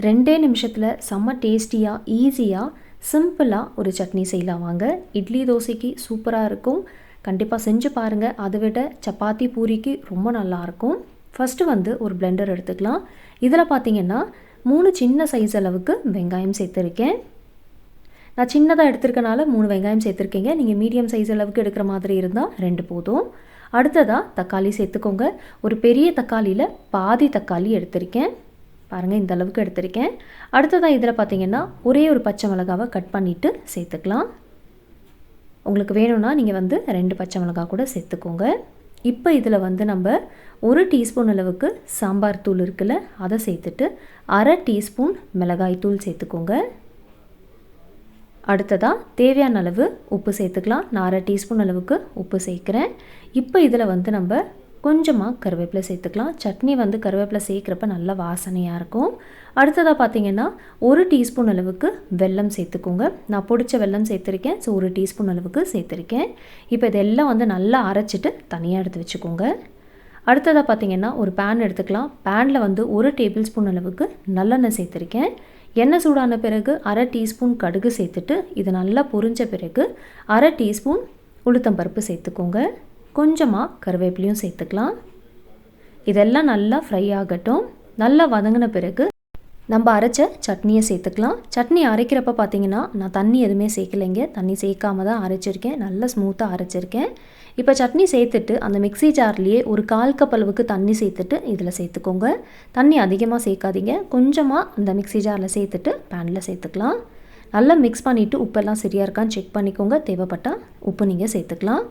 2 நிமிஷத்தில் செம்ம டேஸ்டியாக ஈஸியாக சிம்பிளாக ஒரு சட்னி செய்யலாம் வாங்க. இட்லி தோசைக்கு சூப்பராக இருக்கும். கண்டிப்பாக செஞ்சு பாருங்கள். அதை விட சப்பாத்தி பூரிக்கு ரொம்ப நல்லாயிருக்கும். ஃபஸ்ட்டு வந்து ஒரு பிளெண்டர் எடுத்துக்கலாம். இதில் பார்த்திங்கன்னா 3 சின்ன சைஸ் அளவுக்கு வெங்காயம் சேர்த்துருக்கேன். நான் சின்னதாக எடுத்துருக்கனால 3 வெங்காயம் சேர்த்துருக்கீங்க. நீங்கள் மீடியம் சைஸ் அளவுக்கு எடுக்கிற மாதிரி இருந்தால் 2 போதும். அடுத்ததாக தக்காளி சேர்த்துக்கோங்க. ஒரு பெரிய தக்காளியில் பாதி தக்காளி எடுத்திருக்கேன். பாருங்கள், இந்த அளவுக்கு எடுத்திருக்கேன். அடுத்ததாக இதில் பார்த்திங்கன்னா ஒரே ஒரு பச்சை மிளகாவை கட் பண்ணிவிட்டு சேர்த்துக்கலாம். உங்களுக்கு வேணும்னா நீங்கள் வந்து 2 பச்சை மிளகா கூட சேர்த்துக்கோங்க. இப்போ இதில் வந்து நம்ம 1 டீஸ்பூன் அளவுக்கு சாம்பார் தூள் இருக்குல்ல, அதை சேர்த்துட்டு 1/2 டீஸ்பூன் மிளகாய் தூள் சேர்த்துக்கோங்க. அடுத்ததாக தேவையான அளவு உப்பு சேர்த்துக்கலாம். நான் 1/2 டீஸ்பூன் அளவுக்கு உப்பு சேர்க்குறேன். இப்போ இதில் வந்து நம்ம கொஞ்சமாக கருவேப்பிலை சேர்த்துக்கலாம். சட்னி வந்து கருவேப்பிலை சேர்க்குறப்ப நல்ல வாசனையாக இருக்கும். அடுத்ததாக பார்த்திங்கன்னா 1 டீஸ்பூன் அளவுக்கு வெல்லம் சேர்த்துக்கோங்க. நான் பொடிச்ச வெல்லம் சேர்த்துருக்கேன். ஸோ 1 டீஸ்பூன் அளவுக்கு சேர்த்துருக்கேன். இப்போ இதெல்லாம் வந்து நல்லா அரைச்சிட்டு தனியாக எடுத்து வச்சுக்கோங்க. அடுத்ததாக பார்த்திங்கன்னா ஒரு பேன் எடுத்துக்கலாம். பேனில் வந்து 1 டேபிள் ஸ்பூன் அளவுக்கு நல்லெண்ணெய் சேர்த்துருக்கேன். எண்ணெய் சூடான பிறகு 1/2 டீஸ்பூன் கடுகு சேர்த்துட்டு இது நல்லா பொரிஞ்ச பிறகு 1/2 டீஸ்பூன் உளுத்தம்பருப்பு சேர்த்துக்கோங்க. கொஞ்சமாக கருவேப்பிலையும் சேர்த்துக்கலாம். இதெல்லாம் நல்லா ஃப்ரை ஆகட்டும். நல்லா வதங்கின பிறகு நம்ம அரைச்ச சட்னியை சேர்த்துக்கலாம். சட்னி அரைக்கிறப்ப பார்த்திங்கன்னா நான் தண்ணி எதுவுமே சேர்க்கலைங்க. தண்ணி சேர்க்காம தான் அரைச்சிருக்கேன். நல்லா ஸ்மூத்தாக அரைச்சிருக்கேன். இப்போ சட்னி சேர்த்துட்டு அந்த மிக்ஸி ஜார்லேயே ஒரு 1/4 கப் அளவுக்கு தண்ணி சேர்த்துட்டு இதில் சேர்த்துக்கோங்க. தண்ணி அதிகமாக சேர்க்காதீங்க. கொஞ்சமாக அந்த மிக்ஸி ஜாரில் சேர்த்துட்டு பேனில் சேர்த்துக்கலாம். நல்லா மிக்ஸ் பண்ணிவிட்டு உப்பெல்லாம் சரியாக இருக்கான்னு செக் பண்ணிக்கோங்க. தேவைப்பட்டால் உப்பு நீங்கள் சேர்த்துக்கலாம்.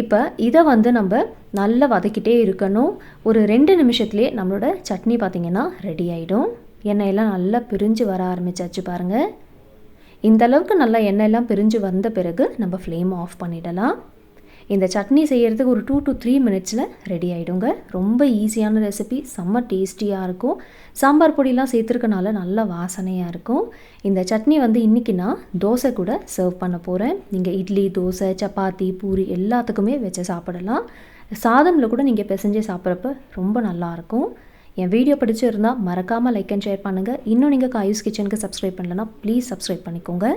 இப்போ இதை வந்து நம்ம நல்லா வதக்கிட்டே இருக்கணும். ஒரு 2 நிமிஷத்துலேயே நம்மளோட சட்னி பார்த்திங்கன்னா ரெடி ஆகிடும். எண்ணெயெல்லாம் நல்லா பிரிஞ்சு வர ஆரம்பிச்சாச்சு பாருங்கள். இந்த அளவுக்கு நல்லா எண்ணெயெல்லாம் பிரிஞ்சு வந்த பிறகு நம்ம ஃப்ளேம் ஆஃப் பண்ணிடலாம். இந்த சட்னி செய்கிறதுக்கு ஒரு 2 to 3 மினிட்ஸில் ரெடி ஆகிடுங்க. ரொம்ப ஈஸியான ரெசிபி, செம்ம டேஸ்டியாக இருக்கும். சாம்பார் பொடியெலாம் சேர்த்துருக்கனால நல்ல வாசனையாக இருக்கும். இந்த சட்னி வந்து இன்றைக்கி நான் தோசை கூட சர்வ் பண்ண போகிறேன். நீங்கள் இட்லி, தோசை, சப்பாத்தி, பூரி எல்லாத்துக்குமே வச்சு சாப்பிடலாம். சாதமில் கூட நீங்கள் பிசைஞ்சு சாப்பிட்றப்ப ரொம்ப நல்லாயிருக்கும். என் வீடியோ பிடிச்சிருந்தால் மறக்காமல் லைக் அண்ட் ஷேர் பண்ணுங்கள். இன்னும் நீங்கள் காயூஸ் கிச்சனுக்கு சப்ஸ்கிரைப் பண்ணலன்னா ப்ளீஸ் சப்ஸ்கிரைப் பண்ணிக்கோங்க.